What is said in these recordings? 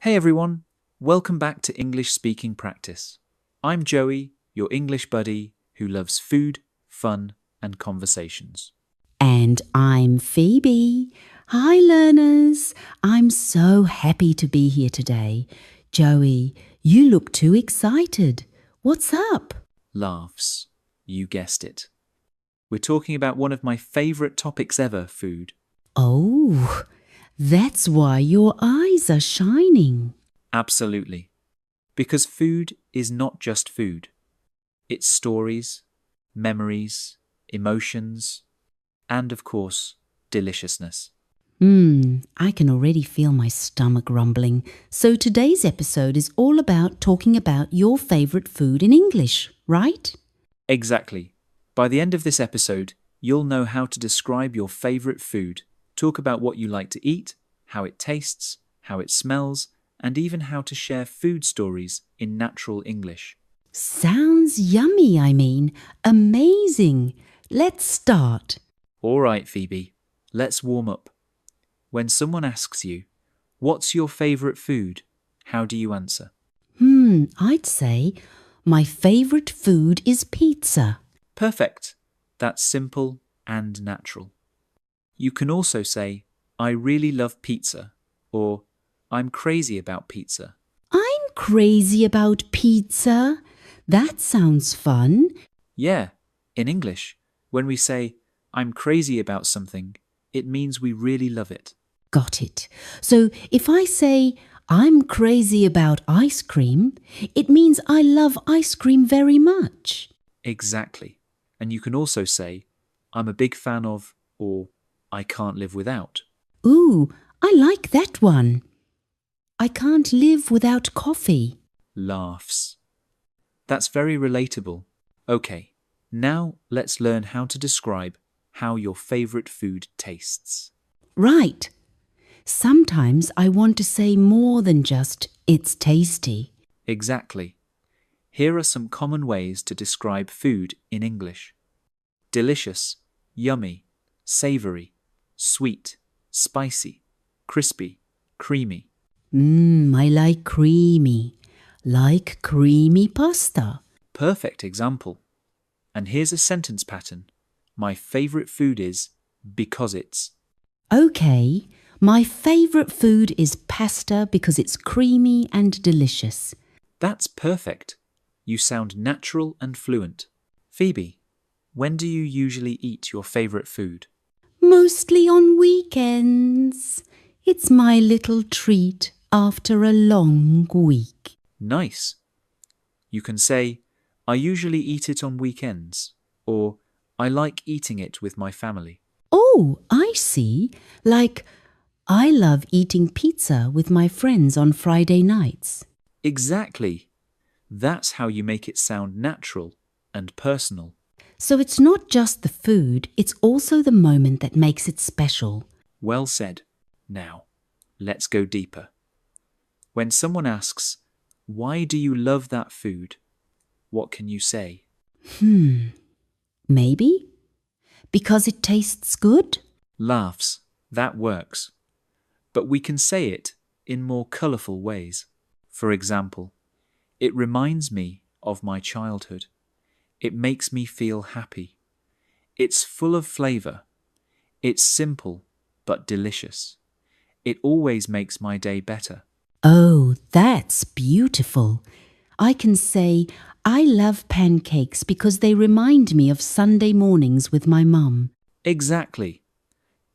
Hey everyone, welcome back to English Speaking Practice. I'm Joey, your English buddy who loves food, fun, and conversations. And I'm Phoebe. Hi, learners. I'm so happy to be here today. Joey, you look too excited. What's up? Laughs. You guessed it. We're talking about one of my favourite topics ever, food. Oh, that's why your eyes are shining. Absolutely. Because food is not just food. It's stories, memories, emotions, and of course, deliciousness. I can already feel my stomach rumbling. So today's episode is all about talking about your favorite food in English, right? Exactly. By the end of this episode, you'll know how to describe your favourite food, talk about what you like to eat, how it tastes, how it smells, and even how to share food stories in natural English. Sounds yummy, Amazing. Let's start. All right, Phoebe, let's warm up. When someone asks you, "What's your favourite food?" how do you answer? I'd say my favorite food is pizza. Perfect. That's simple and natural. You can also say, "I really love pizza," or "I'm crazy about pizza." I'm crazy about pizza. That sounds fun. Yeah, in English, when we say, "I'm crazy about something," it means we really love it. Got it. So if I say I'm crazy about ice cream, it means I love ice cream very much. Exactly. And you can also say, "I'm a big fan of," or "I can't live without." Ooh, I like that one. I can't live without coffee. Laughs. That's very relatable. Okay, now let's learn how to describe how your favourite food tastes. Right. Sometimes I want to say more than just it's tasty. Exactly. Here are some common ways to describe food in English. Delicious, yummy, savoury, sweet, spicy, crispy, creamy. I like creamy. Like creamy pasta. Perfect example. And here's a sentence pattern. My favourite food is because it's. Okay, my favourite food is pasta because it's creamy and delicious. That's perfect. You sound natural and fluent. Phoebe, when do you usually eat your favourite food? Mostly on weekends. It's my little treat after a long week. Nice. You can say, "I usually eat it on weekends," or "I like eating it with my family." Oh, I see. Like, I love eating pizza with my friends on Friday nights. Exactly. That's how you make it sound natural and personal. So it's not just the food, it's also the moment that makes it special. Well said. Now, let's go deeper. When someone asks, "Why do you love that food?" what can you say? Maybe? Because it tastes good? Laughs. That works. But we can say it in more colourful ways. For example, "It reminds me of my childhood." "It makes me feel happy." "It's full of flavour." "It's simple but delicious." "It always makes my day better." Oh, that's beautiful. I can say, I love pancakes because they remind me of Sunday mornings with my mum. Exactly.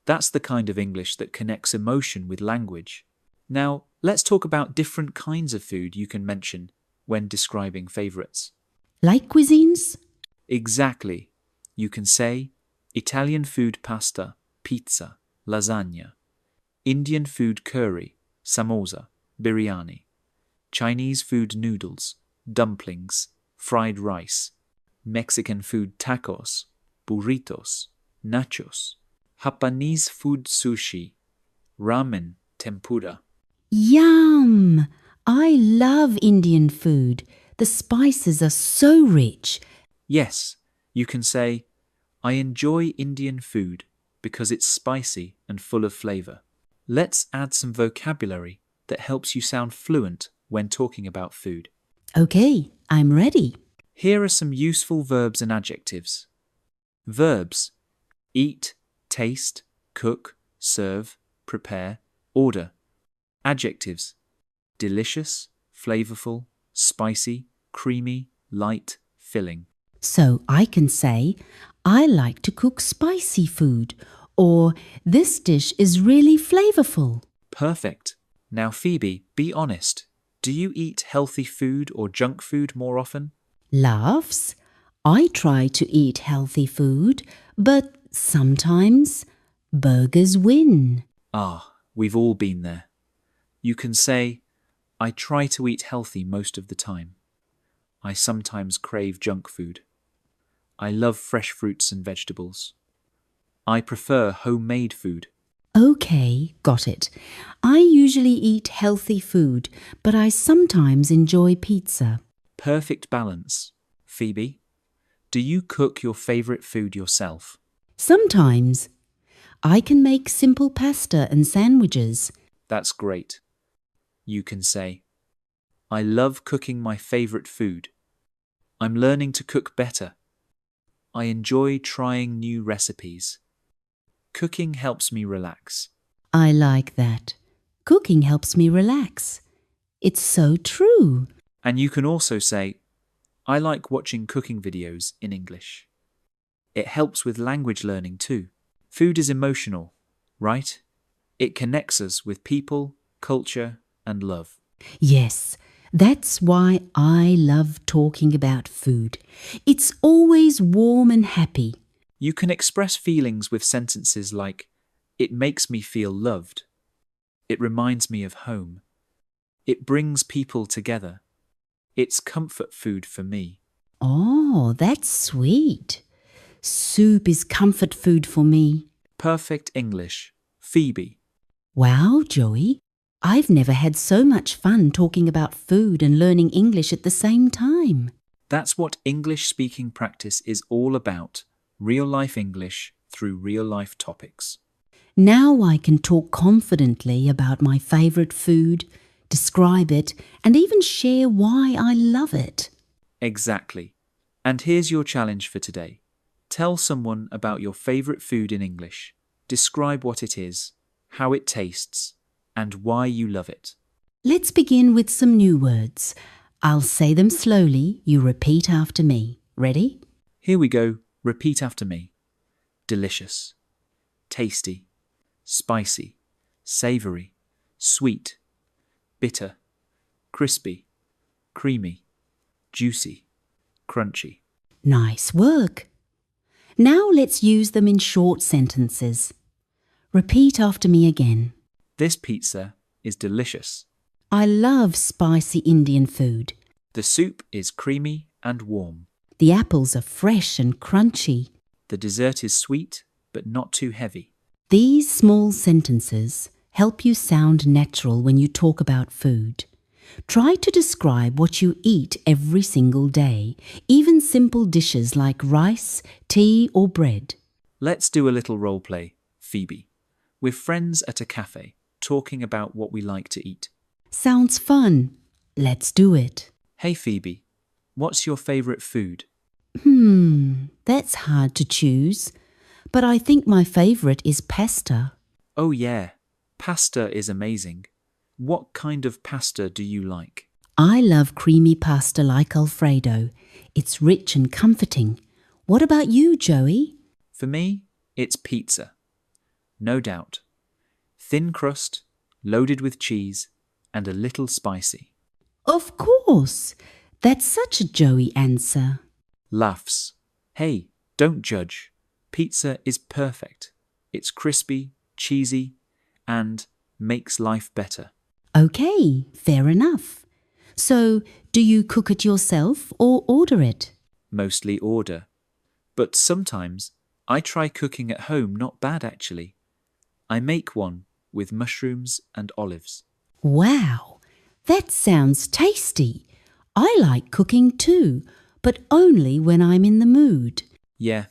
That's the kind of English that connects emotion with language. Now, let's talk about different kinds of food you can mention when describing favourites. Like cuisines? Exactly. You can say Italian food pasta, pizza, lasagna. Indian food curry, samosa, biryani. Chinese food noodles, dumplings, fried rice. Mexican food tacos, burritos, nachos. Japanese food sushi, ramen, tempura. Yum! I love Indian food. The spices are so rich. Yes, you can say, "I enjoy Indian food because it's spicy and full of flavour." Let's add some vocabulary that helps you sound fluent when talking about food. Okay, I'm ready. Here are some useful verbs and adjectives. Verbs: eat, taste, cook, serve, prepare, order. Adjectives: delicious, flavorful, spicy, creamy, light, filling. So I can say, I like to cook spicy food, or this dish is really flavorful. Perfect. Now, Phoebe, be honest. Do you eat healthy food or junk food more often? Laughs. I try to eat healthy food, but sometimes burgers win. Ah, we've all been there. You can say, I try to eat healthy most of the time. I sometimes crave junk food. I love fresh fruits and vegetables. I prefer homemade food. Okay, got it. I usually eat healthy food, but I sometimes enjoy pizza. Perfect balance. Phoebe, do you cook your favourite food yourself? Sometimes I can make simple pasta and sandwiches. That's great. You can say, I love cooking my favourite food. I'm learning to cook better. I enjoy trying new recipes. Cooking helps me relax. I like that. Cooking helps me relax. It's so true. And you can also say, I like watching cooking videos in English. It helps with language learning too. Food is emotional, right? It connects us with people, culture, and love. Yes, that's why I love talking about food. It's always warm and happy. You can express feelings with sentences like, it makes me feel loved. It reminds me of home. It brings people together. It's comfort food for me. Oh, that's sweet. Soup is comfort food for me. Perfect English. Phoebe. Wow, Joey. I've never had so much fun talking about food and learning English at the same time. That's what English speaking practice is all about. Real-life English through real-life topics. Now I can talk confidently about my favourite food, describe it, and even share why I love it. Exactly. And here's your challenge for today. Tell someone about your favourite food in English. Describe what it is, how it tastes, and why you love it. Let's begin with some new words. I'll say them slowly. You repeat after me. Ready? Here we go. Repeat after me. Delicious, tasty, spicy, savoury, sweet, bitter, crispy, creamy, juicy, crunchy. Nice work. Now let's use them in short sentences. Repeat after me again. This pizza is delicious. I love spicy Indian food. The soup is creamy and warm. The apples are fresh and crunchy. The dessert is sweet but not too heavy. These small sentences help you sound natural when you talk about food. Try to describe what you eat every single day, even simple dishes like rice, tea or bread. Let's do a little role play, Phoebe. We're friends at a cafe, talking about what we like to eat. Sounds fun. Let's do it. Hey Phoebe, what's your favourite food? That's hard to choose. But I think my favourite is pasta. Oh yeah, pasta is amazing. What kind of pasta do you like? I love creamy pasta like Alfredo. It's rich and comforting. What about you, Joey? For me, it's pizza. No doubt. Thin crust, loaded with cheese, and a little spicy. Of course. That's such a Joey answer. Laughs. Hey, don't judge. Pizza is perfect. It's crispy, cheesy, and makes life better. Okay, fair enough. So, do you cook it yourself or order it? Mostly order. But sometimes I try cooking at home, not bad actually. I make one with mushrooms and olives. Wow, that sounds tasty. I like cooking too, but only when I'm in the mood. Yeah,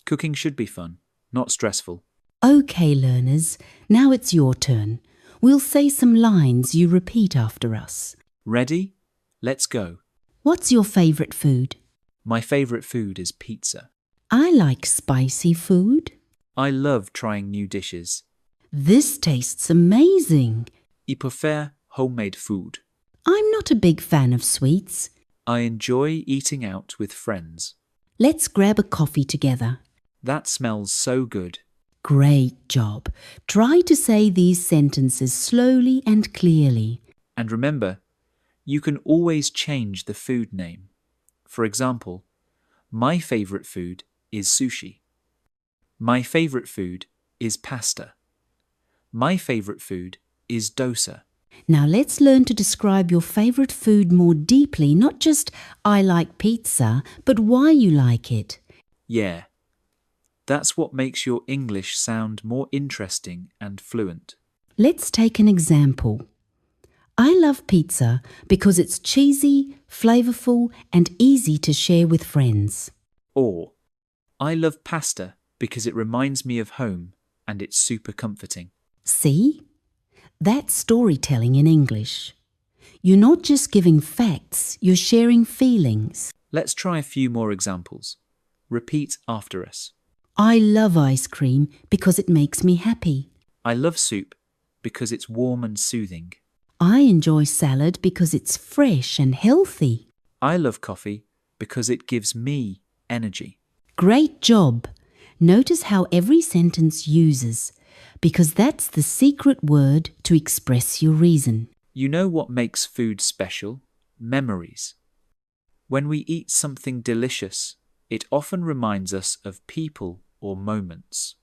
cooking should be fun, not stressful. Okay, learners, now it's your turn. We'll say some lines you repeat after us. Ready? Let's go. What's your favourite food? My favourite food is pizza. I like spicy food. I love trying new dishes. This tastes amazing. I prefer homemade food. I'm not a big fan of sweets. I enjoy eating out with friends. Let's grab a coffee together. That smells so good. Great job. Try to say these sentences slowly and clearly. And remember, you can always change the food name. For example, my favourite food is sushi. My favourite food is pasta. My favourite food is dosa. Now let's learn to describe your favourite food more deeply, not just I like pizza, but why you like it. Yeah, that's what makes your English sound more interesting and fluent. Let's take an example. I love pizza because it's cheesy, flavourful and easy to share with friends. Or, I love pasta because it reminds me of home and it's super comforting. See? That's storytelling in English. You're not just giving facts, you're sharing feelings. Let's try a few more examples. Repeat after us. I love ice cream because it makes me happy. I love soup because it's warm and soothing. I enjoy salad because it's fresh and healthy. I love coffee because it gives me energy. Great job! Notice how every sentence uses, because that's the secret word to express your reason. You know what makes food special? Memories. When we eat something delicious, it often reminds us of people or moments.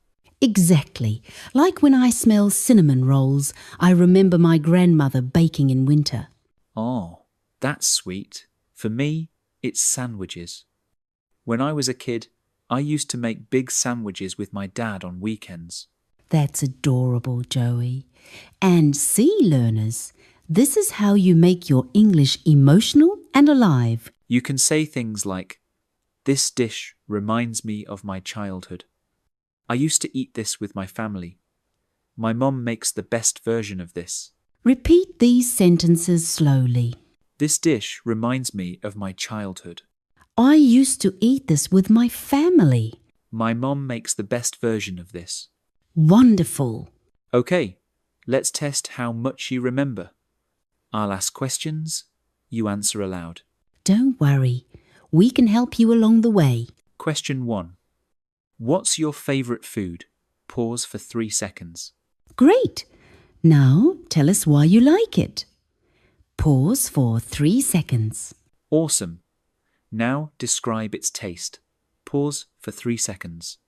Exactly. Like when I smell cinnamon rolls, I remember my grandmother baking in winter. Oh, that's sweet. For me, it's sandwiches. When I was a kid, I used to make big sandwiches with my dad on weekends. That's adorable, Joey. And see, learners, this is how you make your English emotional and alive. You can say things like, "This dish reminds me of my childhood. I used to eat this with my family. My mom makes the best version of this. Repeat these sentences slowly. This dish reminds me of my childhood. I used to eat this with my family. My mom makes the best version of this." Wonderful. Okay, let's test how much you remember. I'll ask questions, you answer aloud. Don't worry, we can help you along the way. Question 1. What's your favourite food? Pause for 3 seconds. Great. Now tell us why you like it. Pause for 3 seconds. Awesome. Now describe its taste. Pause for 3 seconds.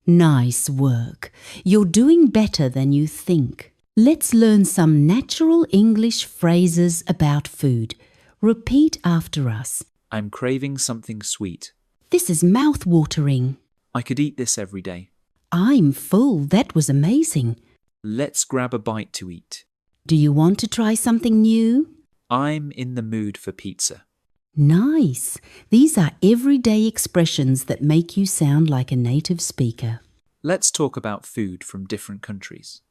Nice work. You're doing better than you think. Let's learn some natural English phrases about food. Repeat after us. I'm craving something sweet. This is mouth-watering. I could eat this every day. I'm full. That was amazing. Let's grab a bite to eat. Do you want to try something new? I'm in the mood for pizza. Nice. These are everyday expressions that make you sound like a native speaker. Let's talk about food from different countries.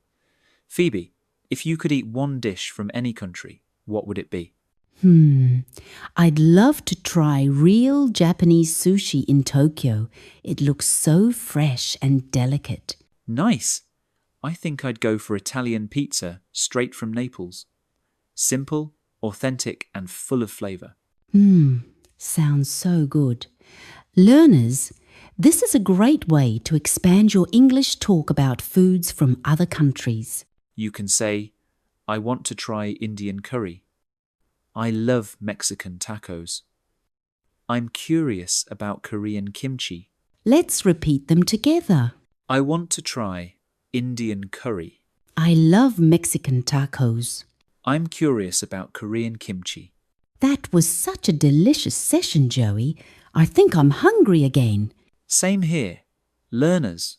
Phoebe, if you could eat one dish from any country, what would it be? I'd love to try real Japanese sushi in Tokyo. It looks so fresh and delicate. Nice. I think I'd go for Italian pizza straight from Naples. Simple, authentic and full of flavour. Sounds so good. Learners, this is a great way to expand your English talk about foods from other countries. You can say, I want to try Indian curry. I love Mexican tacos. I'm curious about Korean kimchi. Let's repeat them together. I want to try Indian curry. I love Mexican tacos. I'm curious about Korean kimchi. That was such a delicious session, Joey. I think I'm hungry again. Same here. Learners,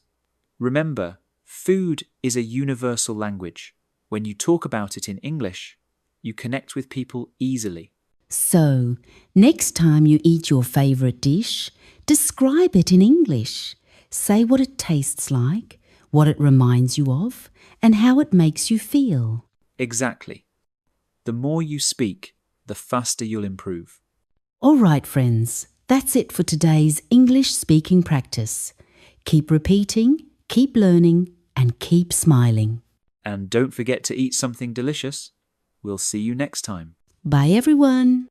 remember, food is a universal language. When you talk about it in English, you connect with people easily. So, next time you eat your favourite dish, describe it in English. Say what it tastes like, what it reminds you of, and how it makes you feel. Exactly. The more you speak, the faster you'll improve. All right, friends, that's it for today's English speaking practice. Keep repeating, keep learning, and keep smiling. And don't forget to eat something delicious. We'll see you next time. Bye, everyone.